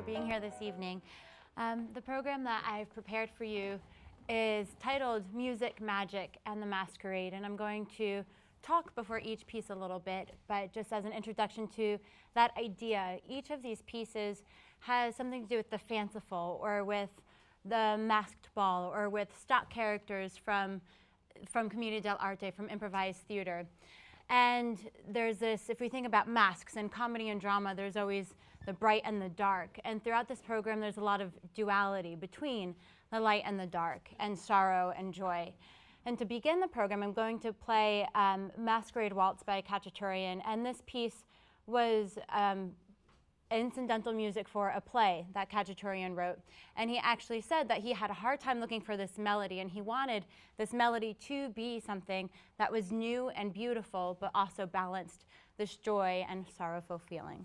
being here this evening. The program that I've prepared for you is titled Music, Magic, and the Masquerade, and I'm going to talk before each piece a little bit, but just as an introduction to that idea, each of these pieces has something to do with the fanciful or with the masked ball or with stock characters from Commedia dell'arte, from improvised theater. And there's this, if we think about masks and comedy and drama, there's always the bright and the dark. And throughout this program, there's a lot of duality between the light and the dark, and sorrow and joy. And to begin the program, I'm going to play Masquerade Waltz by Khachaturian. And this piece was incidental music for a play that Khachaturian wrote. And he actually said that he had a hard time looking for this melody, and he wanted this melody to be something that was new and beautiful, but also balanced this joy and sorrowful feeling.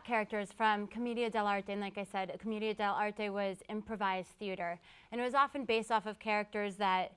characters from Commedia dell'arte, and like I said, Commedia dell'arte was improvised theater, and it was often based off of characters that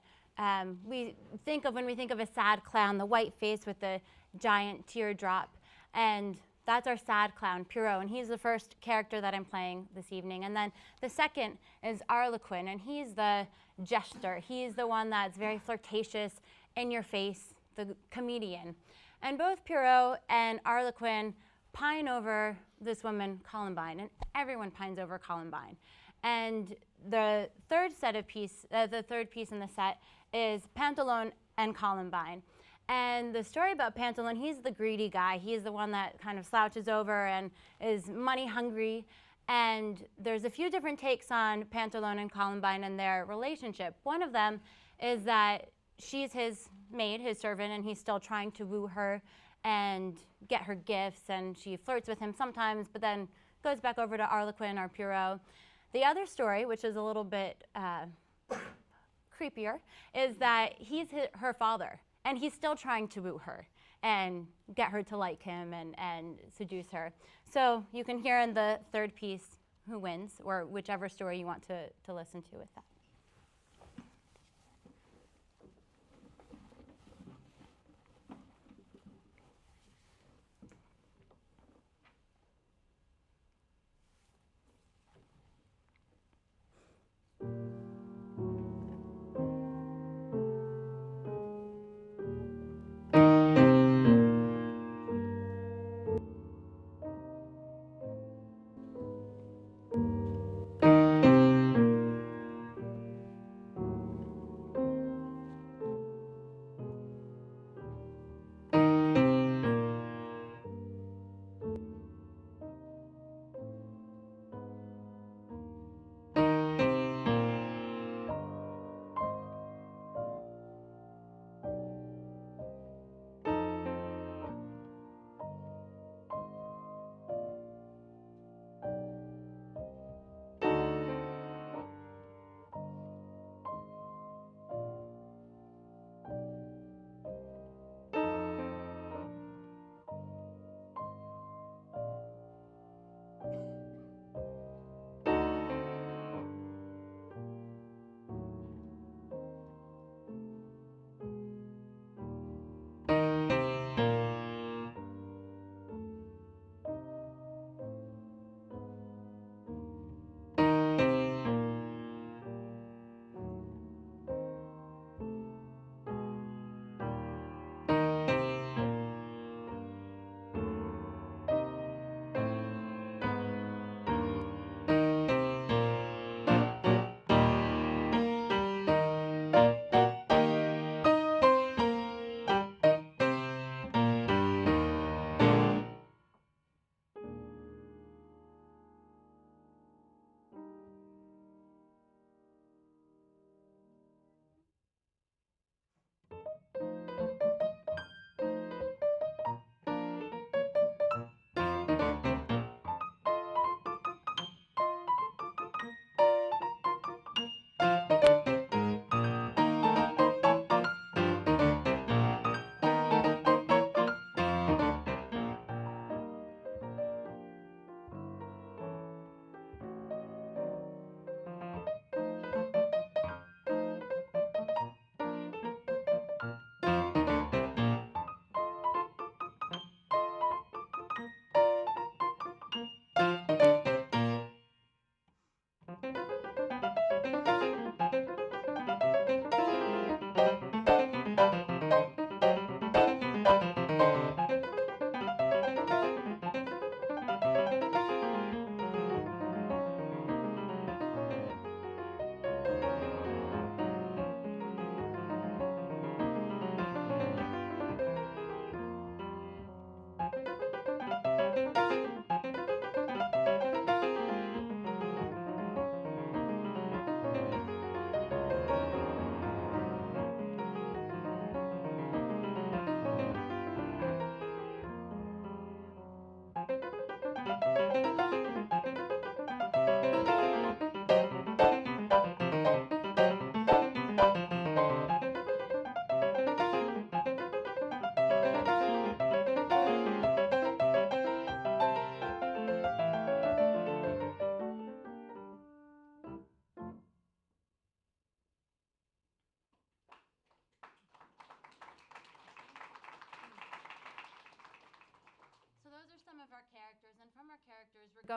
we think of when we think of a sad clown, the white face with the giant teardrop, and that's our sad clown, Pierrot, and he's the first character that I'm playing this evening. And then the second is Harlequin, and he's the jester. He's the one that's very flirtatious, in your face, the comedian. And both Pierrot and Harlequin pine over this woman, Columbine, and everyone pines over Columbine. And the third piece in the set is Pantalon and Columbine. And the story about Pantalon, he's the greedy guy. He's the one that kind of slouches over and is money hungry. And there's a few different takes on Pantalon and Columbine and their relationship. One of them is that she's his maid, his servant, and he's still trying to woo her and get her gifts, and she flirts with him sometimes, but then goes back over to Harlequin or Pierrot. The other story, which is a little bit creepier, is that he's her father, and he's still trying to woo her and get her to like him and seduce her. So you can hear in the third piece who wins, or whichever story you want to listen to with that.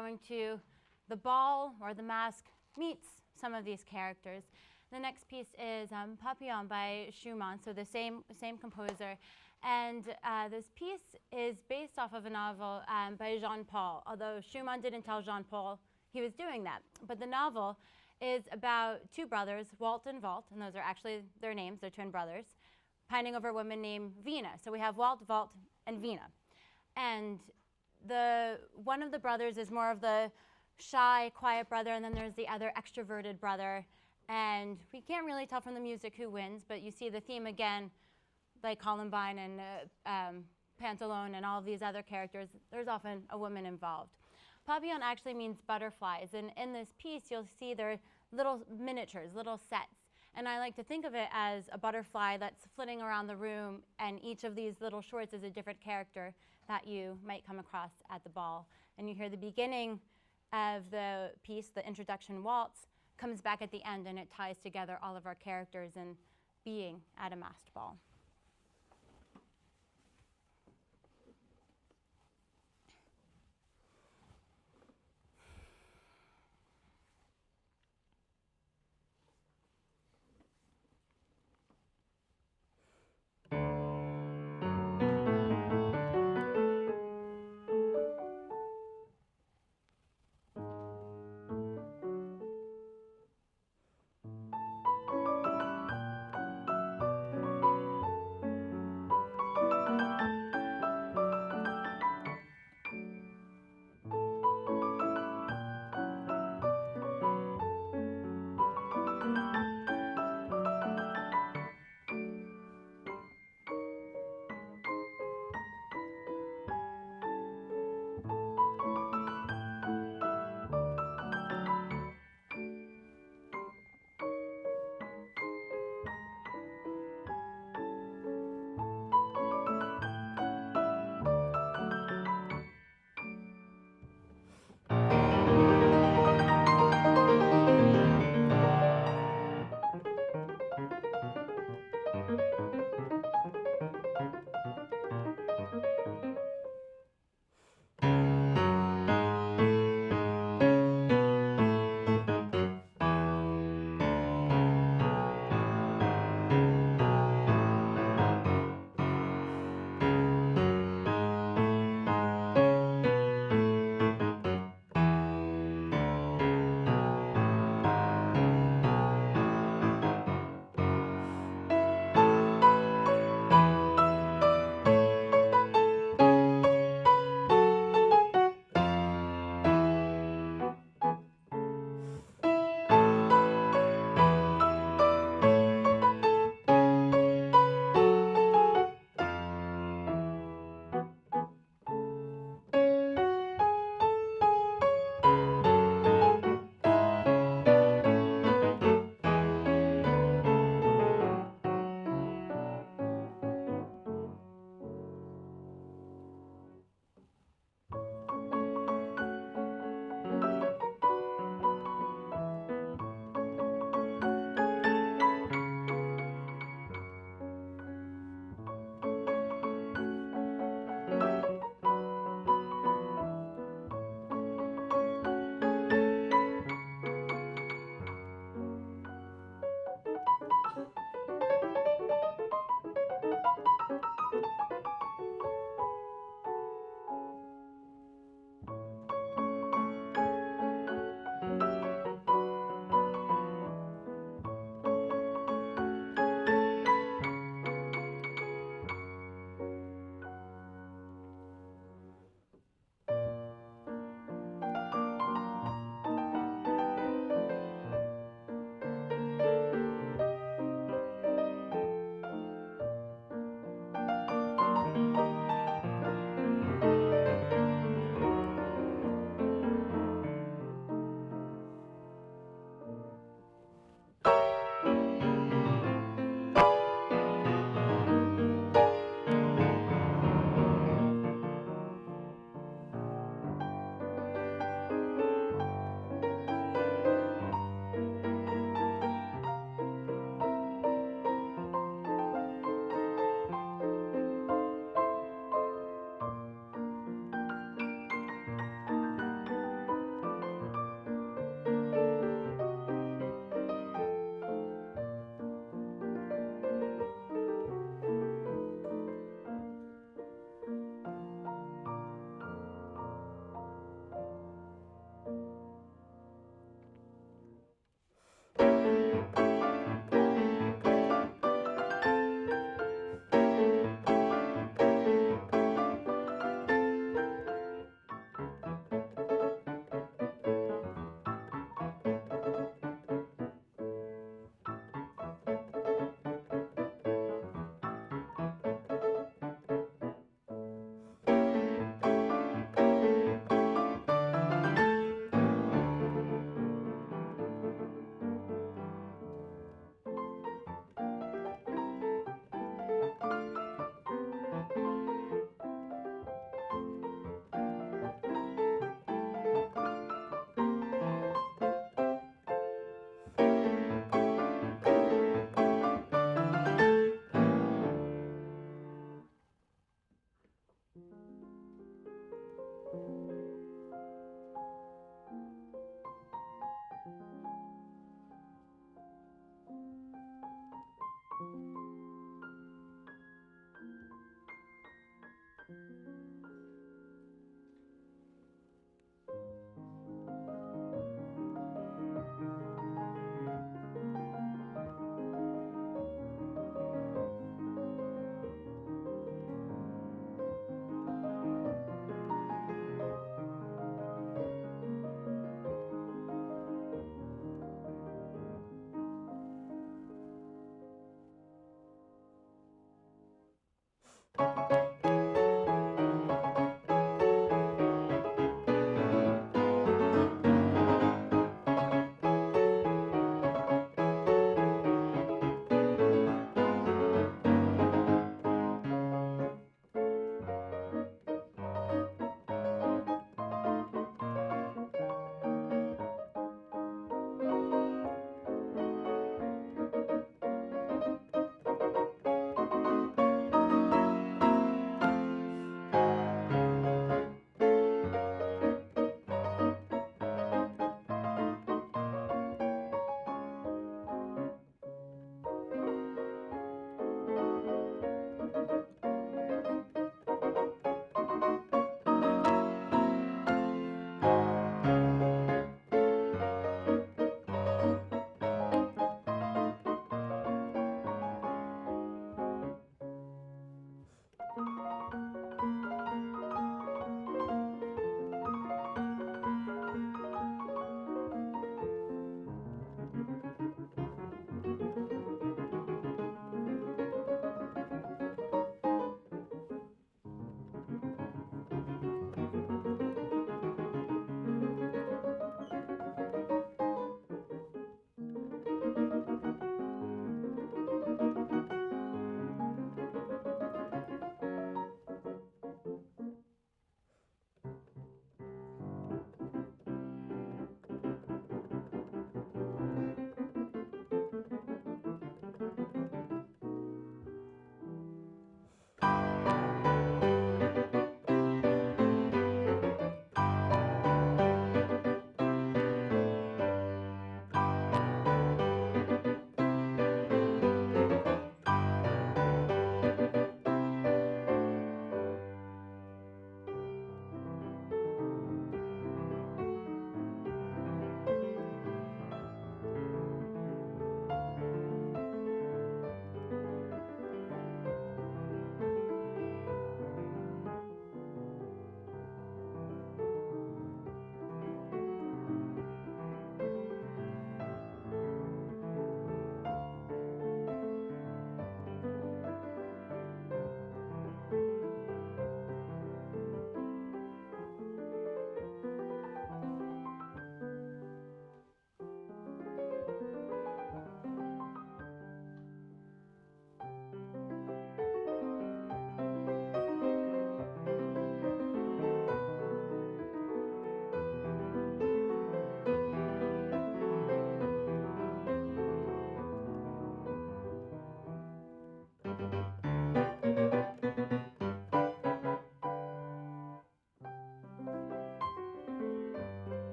going to the ball or the mask meets some of these characters. The next piece is Papillon by Sherman, so the same composer. And this piece is based off of a novel by Jean-Paul, although Schumann didn't tell Jean-Paul he was doing that. But the novel is about two brothers, Walt and Walt, and those are actually their names, they're twin brothers, pining over a woman named Vina. So we have Walt, Walt, and Vina. And one of the brothers is more of the shy, quiet brother, and then there's the other extroverted brother. And we can't really tell from the music who wins, but you see the theme again, like Columbine and Pantalone and all of these other characters. There's often a woman involved. Papillon actually means butterflies, and in this piece you'll see they're little miniatures, little sets. And I like to think of it as a butterfly that's flitting around the room, and each of these little shorts is a different character that you might come across at the ball. And you hear the beginning of the piece, the introduction waltz, comes back at the end, and it ties together all of our characters and being at a masked ball.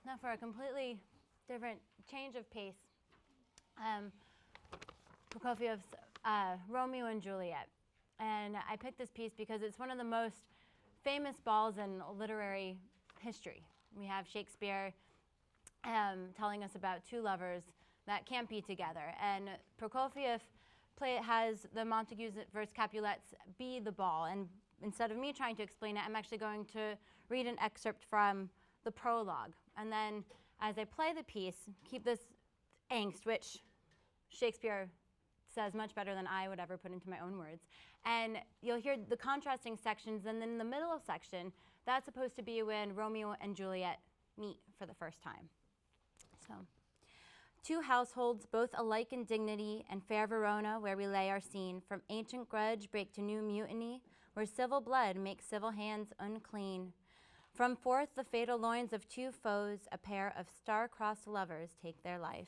Now for a completely different change of pace, Prokofiev's Romeo and Juliet. And I picked this piece because it's one of the most famous balls in literary history. We have Shakespeare telling us about two lovers that can't be together. And Prokofiev has the Montagues versus Capulets be the ball. And instead of me trying to explain it, I'm actually going to read an excerpt from the prologue. And then as I play the piece, keep this angst, which Shakespeare says much better than I would ever put into my own words. And you'll hear the contrasting sections, and then in the middle of section, that's supposed to be when Romeo and Juliet meet for the first time. So, two households, both alike in dignity, and fair Verona, where we lay our scene, from ancient grudge break to new mutiny, where civil blood makes civil hands unclean. From forth the fatal loins of two foes, a pair of star-crossed lovers take their life.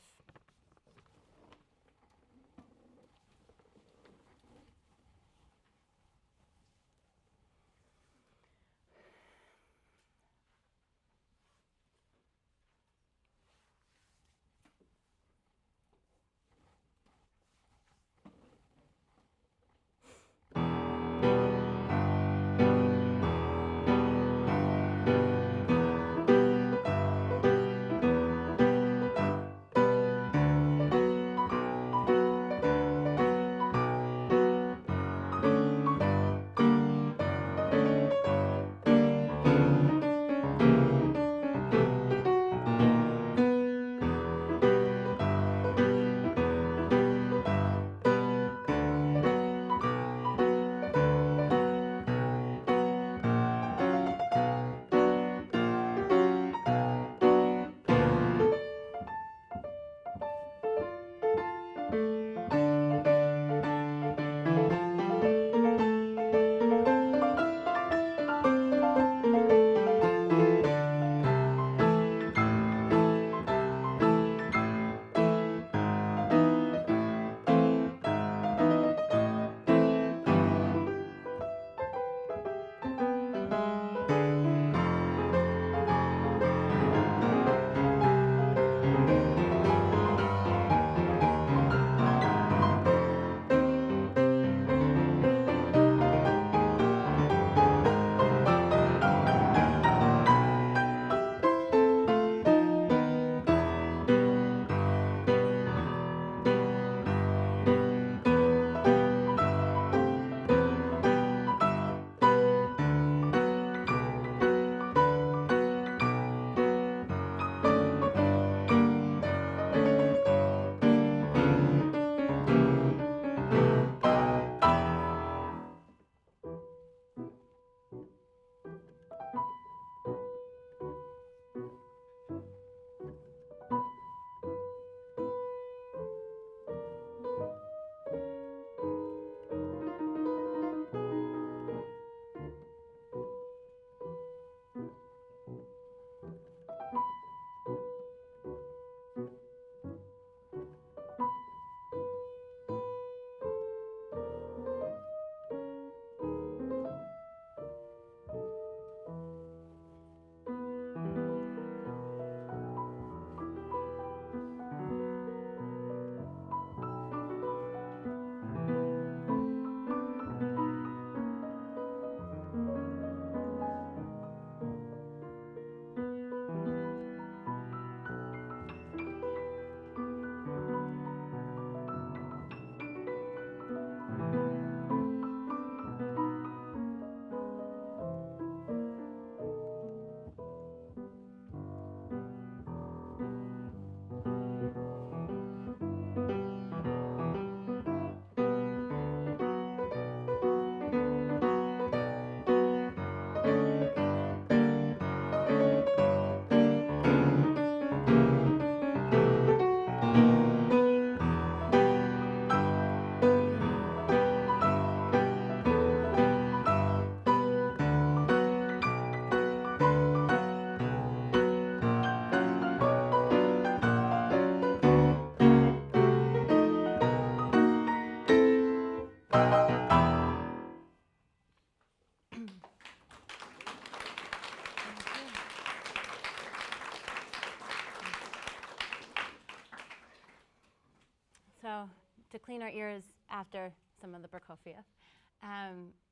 So to clean our ears after some of the Prokofiev.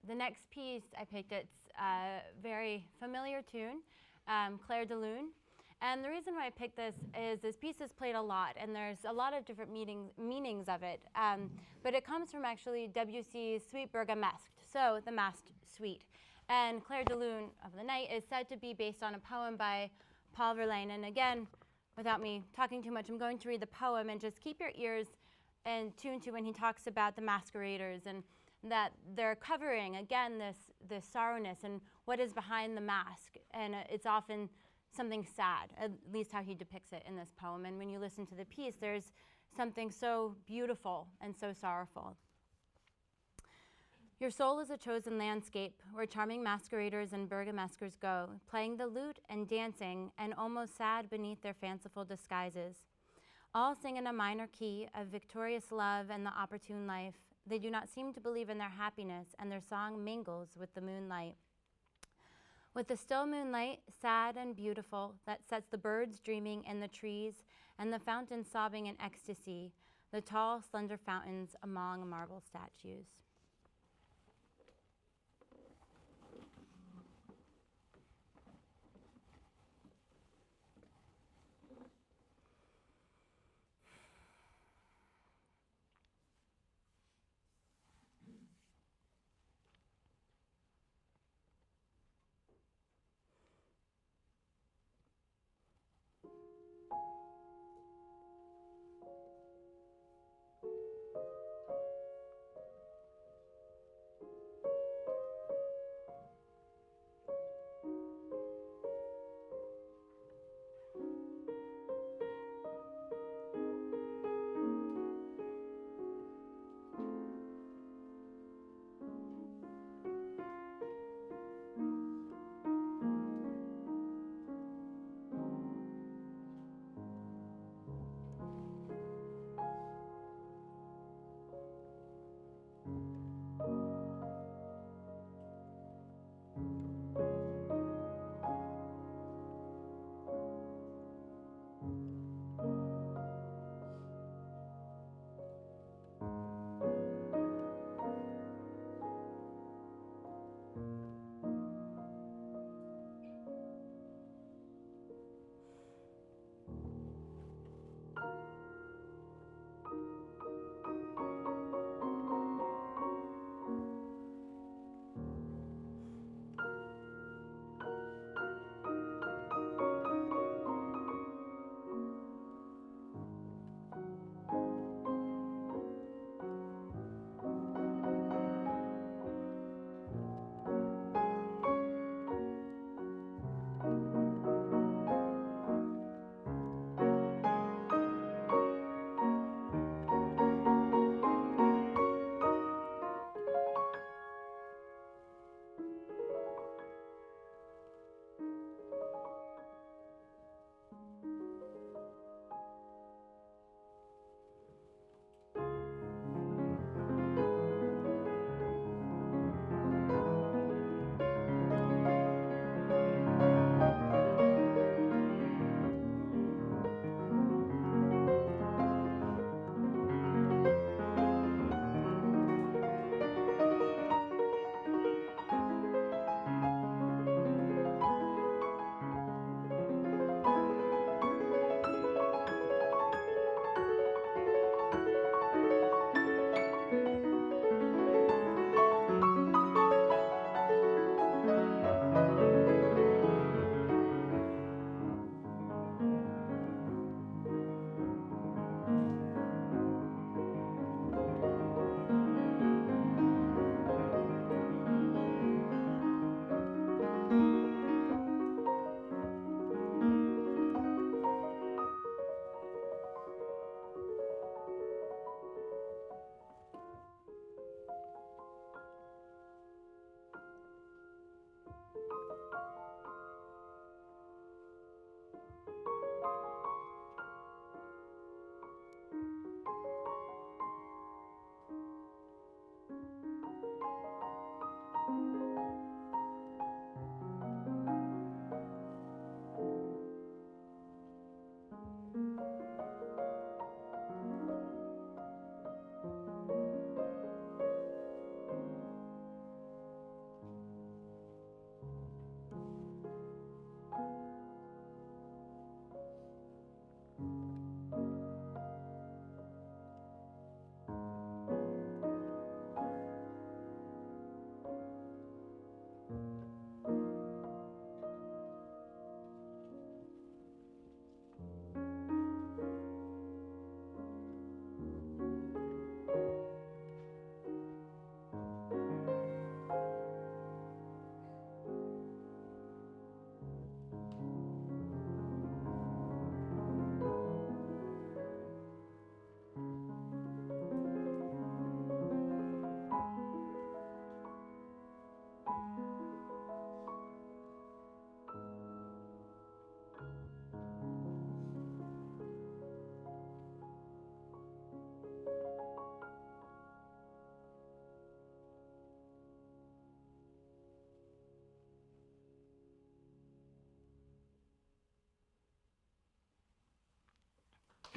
The next piece I picked, it's a very familiar tune, Clair de Lune. And the reason why I picked this piece is played a lot, and there's a lot of different meanings of it. But it comes from actually Debussy's Suite Bergamasque, so the Masked Suite. And Clair de Lune of the Night is said to be based on a poem by Paul Verlaine. And again, without me talking too much, I'm going to read the poem, and just keep your ears in tune to when he talks about the masqueraders and that they're covering, again, this sorrowness and what is behind the mask. And it's often something sad, at least how he depicts it in this poem. And when you listen to the piece, there's something so beautiful and so sorrowful. Your soul is a chosen landscape where charming masqueraders and burgomaskers go, playing the lute and dancing and almost sad beneath their fanciful disguises. All sing in a minor key of victorious love and the opportune life. They do not seem to believe in their happiness, and their song mingles with the moonlight. With the still moonlight, sad and beautiful, that sets the birds dreaming in the trees and the fountains sobbing in ecstasy, the tall, slender fountains among marble statues.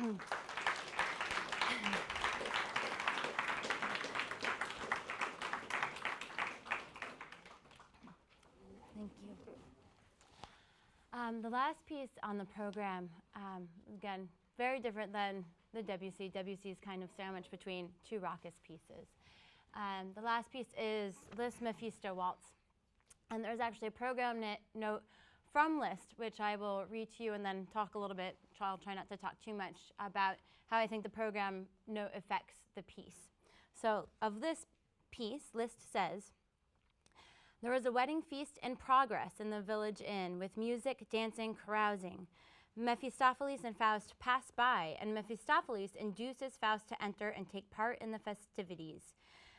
Thank you. The last piece on the program, again, very different than the WC. WC is kind of sandwiched between two raucous pieces. The last piece is Liszt Mephisto Waltz. And there's actually a program note from Liszt, which I will read to you and then talk a little bit. I'll try not to talk too much about how I think the program note affects the piece. So of this piece, Liszt says, "There was a wedding feast in progress in the village inn, with music, dancing, carousing. Mephistopheles and Faust pass by, and Mephistopheles induces Faust to enter and take part in the festivities.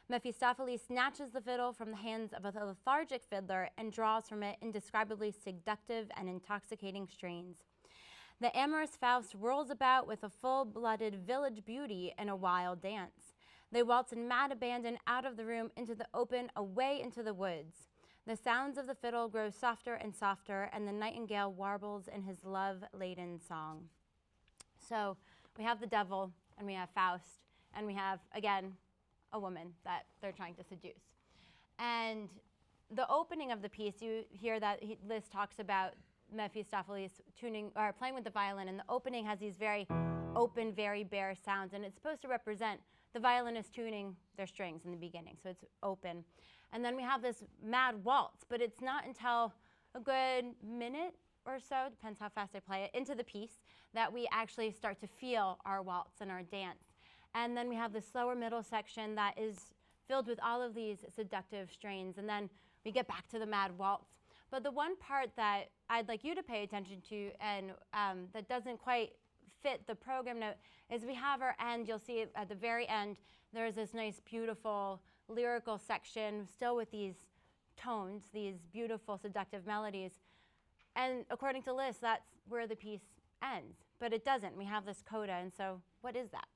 Mephistopheles snatches the fiddle from the hands of a lethargic fiddler and draws from it indescribably seductive and intoxicating strains. The amorous Faust whirls about with a full-blooded village beauty in a wild dance. They waltz in mad abandon out of the room into the open, away into the woods. The sounds of the fiddle grow softer and softer, and the nightingale warbles in his love-laden song." So we have the devil, and we have Faust, and we have, again, a woman that they're trying to seduce. And the opening of the piece, you hear that Liszt talks about Mephistopheles tuning or playing with the violin, and the opening has these very open, very bare sounds, and it's supposed to represent the violinist tuning their strings in the beginning, so it's open. And then we have this mad waltz, but it's not until a good minute or so, depends how fast I play it, into the piece that we actually start to feel our waltz and our dance. And then we have the slower middle section that is filled with all of these seductive strains, and then we get back to the mad waltz. But the one part that I'd like you to pay attention to, and that doesn't quite fit the program note, is we have our end. You'll see at the very end, there's this nice, beautiful, lyrical section, still with these tones, these beautiful, seductive melodies. And according to Liszt, that's where the piece ends. But it doesn't. We have this coda, and so what is that?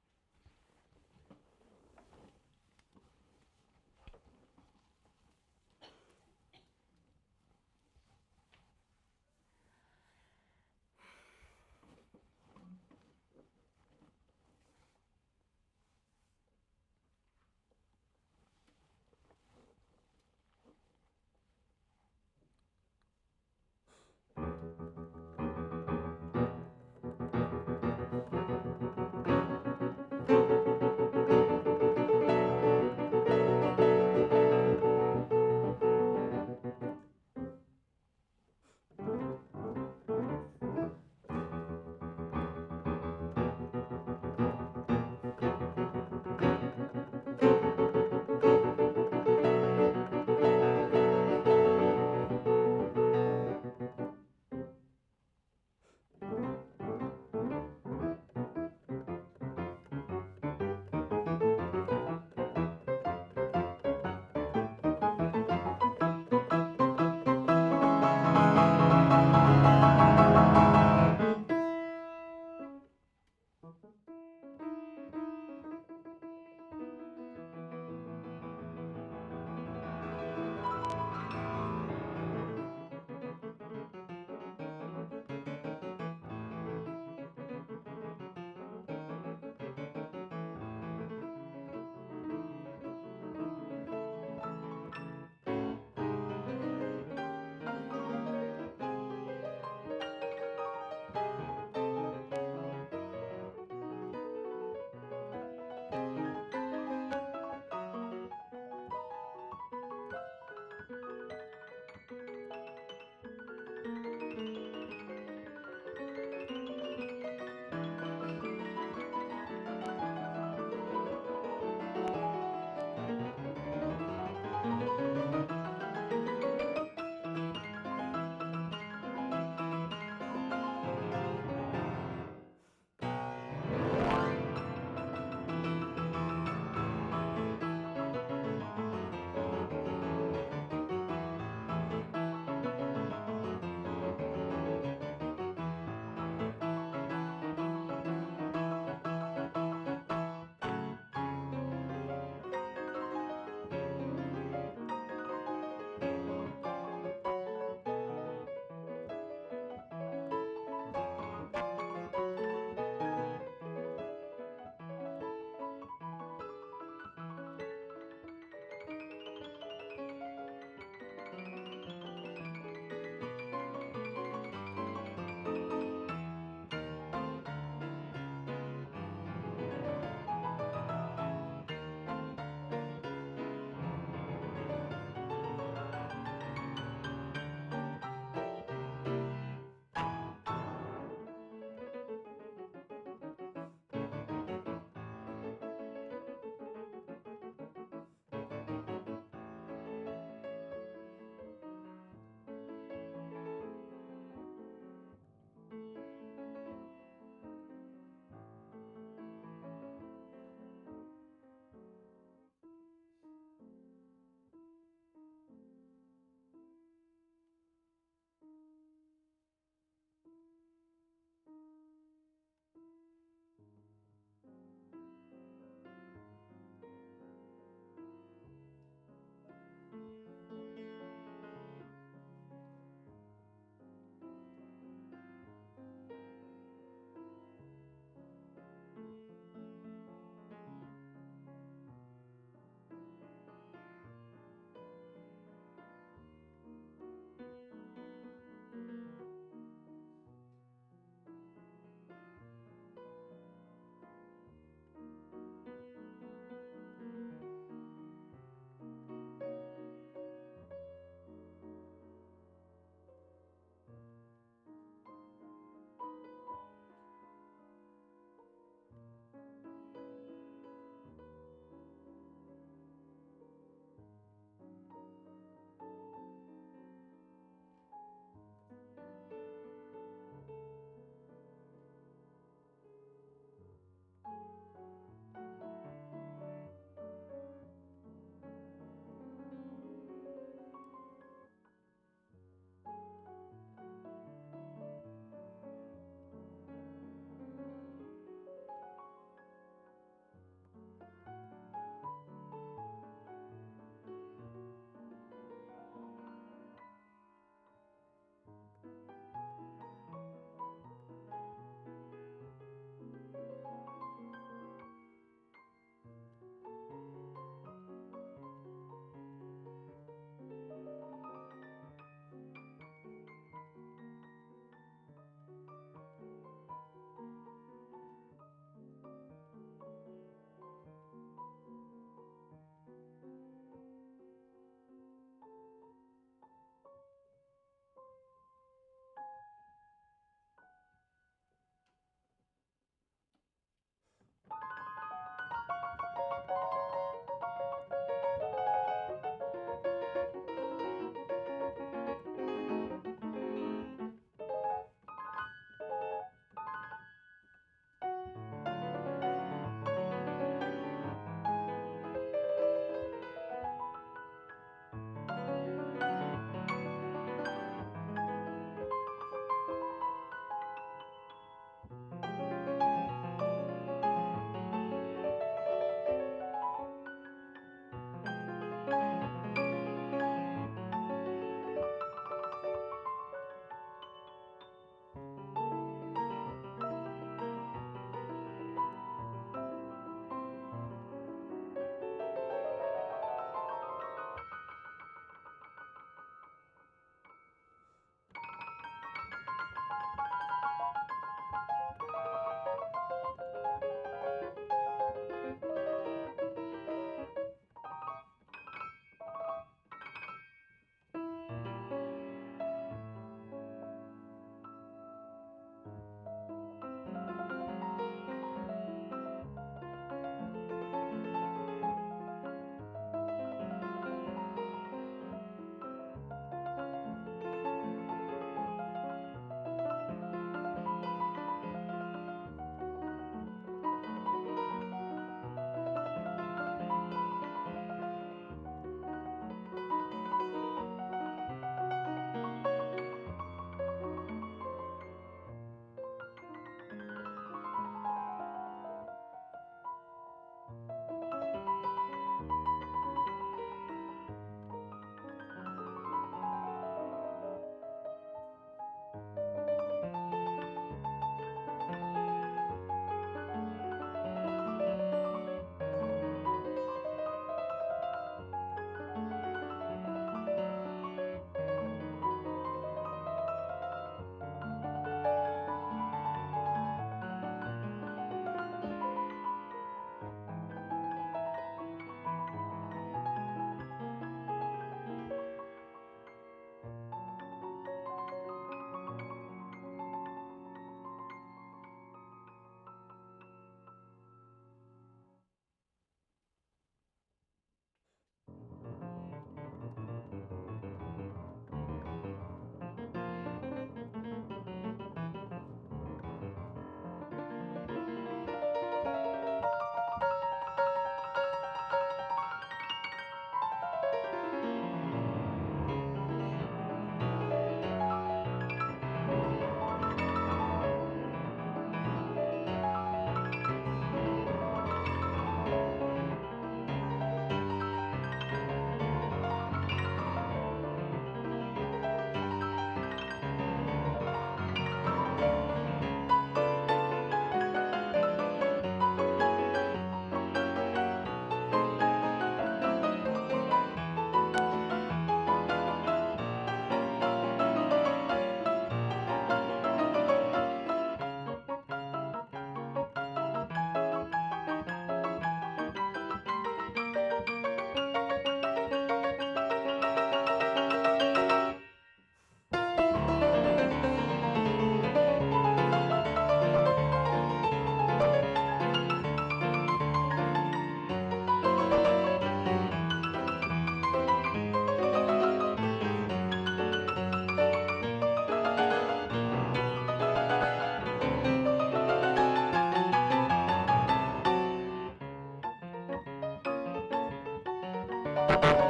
you.